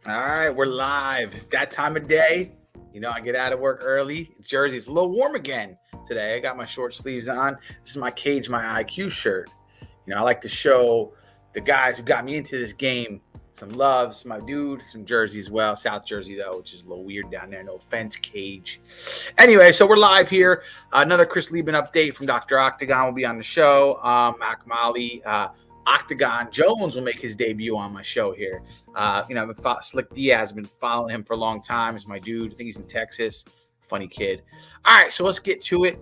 All right, we're live. It's that time of day. You know, I get out of work early. Jersey, it's a little warm again today. I got my short sleeves on. This is my Cage My IQ shirt. You know, I like to show the guys who got me into this game some love. Some my dude, some Jersey as well. South Jersey, though, which is a little weird down there. No offense, Cage. Anyway, so we're live here. Another Chris Lieben update from Dr. Octagon will be on the show. Mac Mali, Octagon Jones will make his debut on my show here. Slick Diaz, I've been following him for a long time. He's my dude. I think he's in Texas. Funny kid. All right, so let's get to it.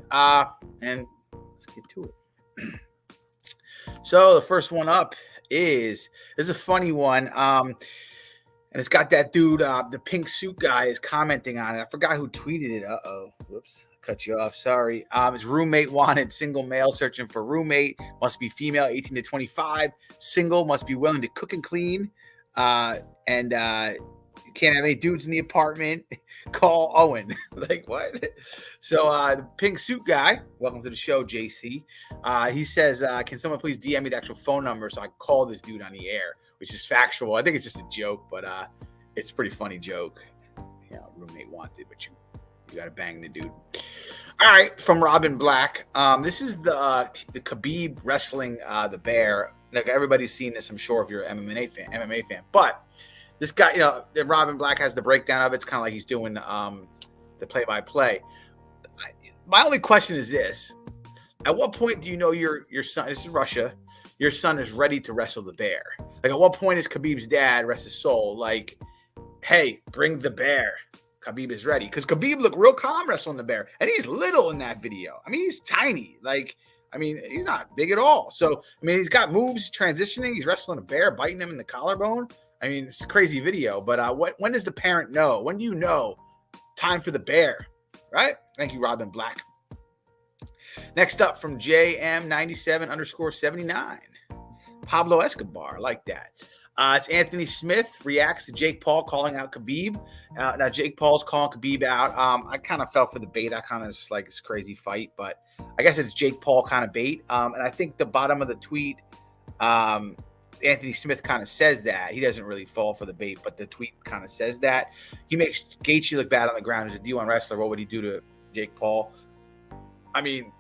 So the first one up is a funny one. And it's got that dude, the pink suit guy is commenting on it. I forgot who tweeted it. Whoops. Cut you off. Sorry. His roommate wanted single male searching for roommate. Must be female, 18 to 25. Single, must be willing to cook and clean. And you can't have any dudes in the apartment. Call Owen. Like, what? So the pink suit guy, welcome to the show, JC. He says, can someone please DM me the actual phone number so I can call this dude on the air, which is factual. I think it's just a joke, but it's a pretty funny joke. You know, roommate wanted, but you got to bang the dude. All right, from Robin Black. This is the Khabib wrestling the bear. Like, everybody's seen this, I'm sure, if you're an MMA fan. But this guy, Robin Black has the breakdown of it. It's kind of like he's doing the play-by-play. My only question is this: at what point do you know your son? This is Russia. Your son is ready to wrestle the bear. Like, at what point is Khabib's dad, rest his soul, like, hey, bring the bear? Khabib is ready, because Khabib looked real calm wrestling the bear, and he's little in that video. I mean, he's tiny. Like, I mean, he's not big at all. So, I mean, he's got moves, transitioning. He's wrestling a bear, biting him in the collarbone. I mean, it's a crazy video. But when does the parent know? When do you know? Time for the bear, right? Thank you, Robin Black. Next up, from JM97_79, Pablo Escobar. I like that. It's Anthony Smith reacts to Jake Paul calling out Khabib. Now, Jake Paul's calling Khabib out. I kind of fell for the bait. I kind of just like this crazy fight, but I guess it's Jake Paul kind of bait. And I think the bottom of the tweet, Anthony Smith kind of says that. He doesn't really fall for the bait, but the tweet kind of says that. He makes Gaethje look bad on the ground. As a D1 wrestler, what would he do to Jake Paul? I mean,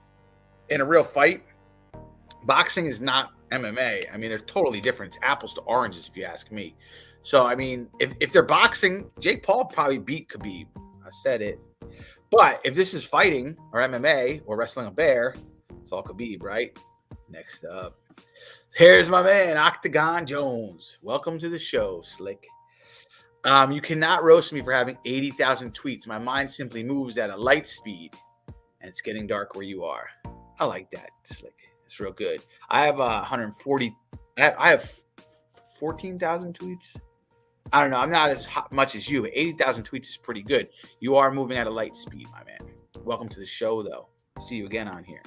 in a real fight, boxing is not MMA. I mean, they're totally different. It's apples to oranges, if you ask me. So, I mean, if they're boxing, Jake Paul probably beat Khabib. I said it. But if this is fighting or MMA or wrestling a bear, it's all Khabib, right? Next up, here's my man, Octagon Jones. Welcome to the show, Slick. You cannot roast me for having 80,000 tweets. My mind simply moves at a light speed, and it's getting dark where you are. I like that, Slick. It's real good. I have 140. I have 14,000 tweets. I don't know. I'm not as much as you. 80,000 tweets is pretty good. You are moving at a light speed, my man. Welcome to the show, though. See you again on here.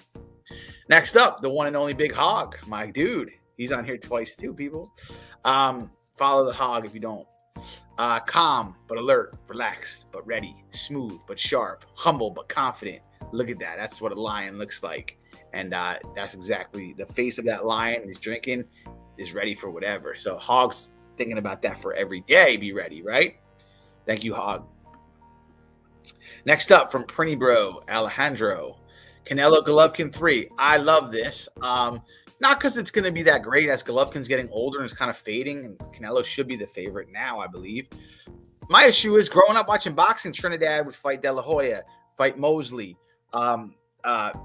Next up, the one and only Big Hog, my dude. He's on here twice too, people. Follow the Hog if you don't. Calm but alert, relaxed but ready, smooth but sharp, humble but confident. Look at that. That's what a lion looks like. And that's exactly the face of that lion. He's drinking, is ready for whatever. So Hog's thinking about that for every day. Be ready, right? Thank you, Hog. Next up, from Prinny Bro, Alejandro. Canelo Golovkin 3. I love this. Not because it's going to be that great, as Golovkin's getting older and is kind of fading, and Canelo should be the favorite now, I believe. My issue is, growing up watching boxing, Trinidad would fight De La Hoya, fight Mosley.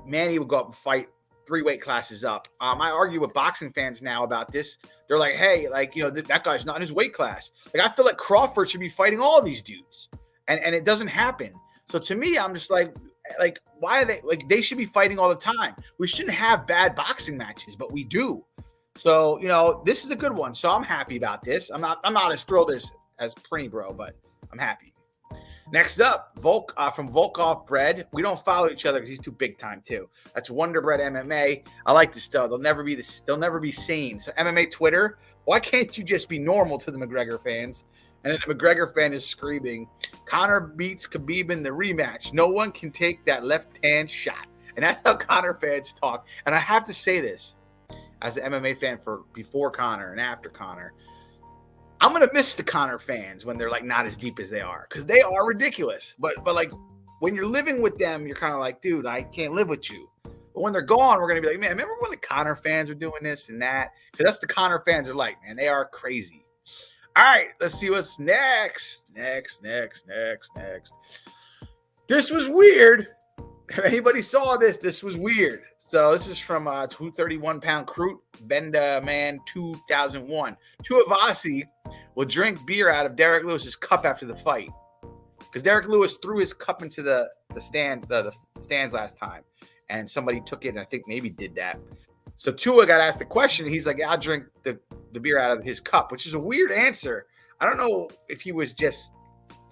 Manny would go up and fight 3 weight classes up. I argue with boxing fans now about this. They're like, hey, like, that guy's not in his weight class. Like, I feel like Crawford should be fighting all these dudes, and it doesn't happen. So to me, I'm just like, why are they like? They should be fighting all the time. We shouldn't have bad boxing matches, but we do. So this is a good one. So I'm happy about this. I'm not as thrilled as Prinny Bro, but I'm happy. Next up, from Volkov Bread. We don't follow each other because he's too big time too. That's Wonder Bread MMA. I like this stuff. They'll never be sane. So MMA Twitter, why can't you just be normal to the McGregor fans? And then the McGregor fan is screaming, Conor beats Khabib in the rematch. No one can take that left-hand shot. And that's how Conor fans talk. And I have to say this, as an MMA fan for before Conor and after Conor, I'm gonna miss the Conor fans when they're like not as deep as they are, because they are ridiculous. But like when you're living with them, you're kind of like, dude, I can't live with you. But when they're gone, we're gonna be like, man, remember when the Conor fans were doing this and that? Because that's the Conor fans are like, man, they are crazy. All right, let's see what's next. Next. This was weird. If anybody saw this, this was weird. So this is from 231-pound Crute, Benda Man 2001. Tuivasa will drink beer out of Derek Lewis's cup after the fight, because Derek Lewis threw his cup into the stands last time, and somebody took it, and I think maybe did that. So Tua got asked the question, and he's like, I'll drink the beer out of his cup, which is a weird answer. I don't know if he was just,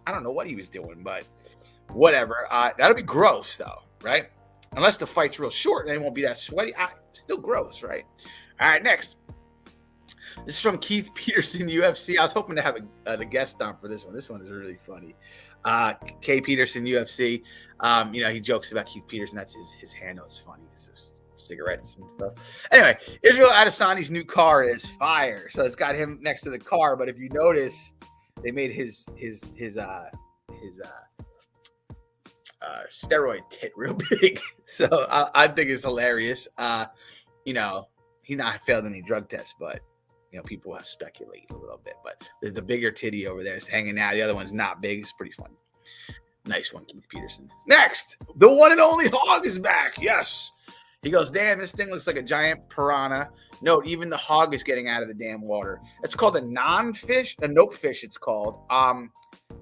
I don't know what he was doing, but whatever. That'll be gross, though, right? Unless the fight's real short and it won't be that sweaty. Still gross, right? All right, next. This is from Keith Peterson, UFC. I was hoping to have a guest on for this one. This one is really funny. K. Peterson, UFC. He jokes about Keith Peterson. That's his handle. It's funny. It's just cigarettes and stuff. Anyway, Israel Adesany's new car is fire. So it's got him next to the car. But if you notice, they made his steroid tit real big. So I think it's hilarious. He's not failed any drug tests, but people have speculated a little bit. But the bigger titty over there is hanging out. The other one's not big. It's pretty funny. Nice one, Keith Peterson. Next, the one and only Hog is back. Yes. He goes, damn, this thing looks like a giant piranha. Note, even the hog is getting out of the damn water. It's called a nope fish it's called.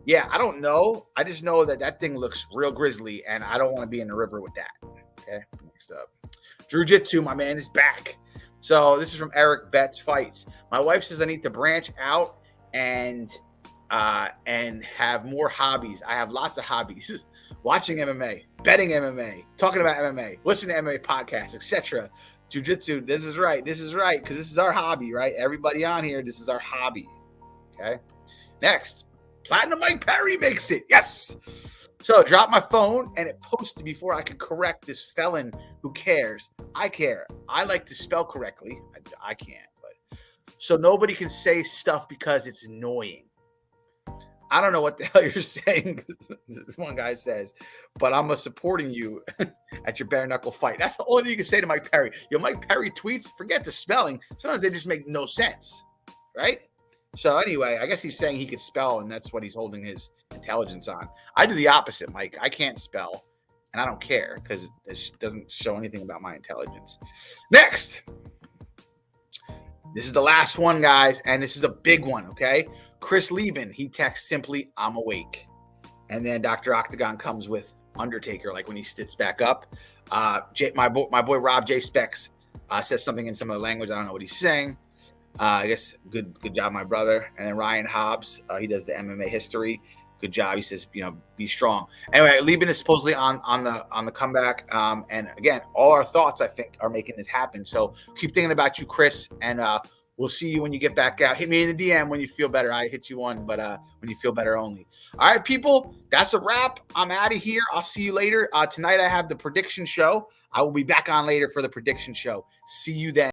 Yeah, I don't know. I just know that thing looks real grisly, and I don't want to be in the river with that. Okay, next up. Jiu Jitsu, my man, is back. So this is from Eric Betts Fights. My wife says I need to branch out and have more hobbies. I have lots of hobbies. Watching MMA, betting MMA, talking about MMA, listening to MMA podcasts, etc. Jiu-Jitsu, this is right, because this is our hobby, right? Everybody on here, this is our hobby, okay? Next, Platinum Mike Perry makes it, yes! So drop my phone, and it posted before I could correct this felon who cares. I care. I like to spell correctly. I can't, but so nobody can say stuff because it's annoying. I don't know what the hell you're saying, this one guy says, but I'm supporting you at your bare knuckle fight. That's the only thing you can say to Mike Perry. Mike Perry tweets, forget the spelling. Sometimes they just make no sense, right? So anyway, I guess he's saying he could spell, and that's what he's holding his intelligence on. I do the opposite, Mike. I can't spell, and I don't care because it doesn't show anything about my intelligence. Next. This is the last one, guys, and this is a big one, okay? Chris Lieben, he texts simply, I'm awake. And then Dr. Octagon comes with Undertaker, like when he sits back up. My boy Rob J. Specs says something in some of the language. I don't know what he's saying. I guess good job, my brother. And then Ryan Hobbs, he does the MMA history. Good job. He says, be strong. Anyway, Lieben is supposedly on the comeback. And again, all our thoughts, I think, are making this happen. So keep thinking about you, Chris, and we'll see you when you get back out. Hit me in the DM when you feel better. I hit you one, but when you feel better only. All right, people, that's a wrap. I'm out of here. I'll see you later. Tonight I have the prediction show. I will be back on later for the prediction show. See you then.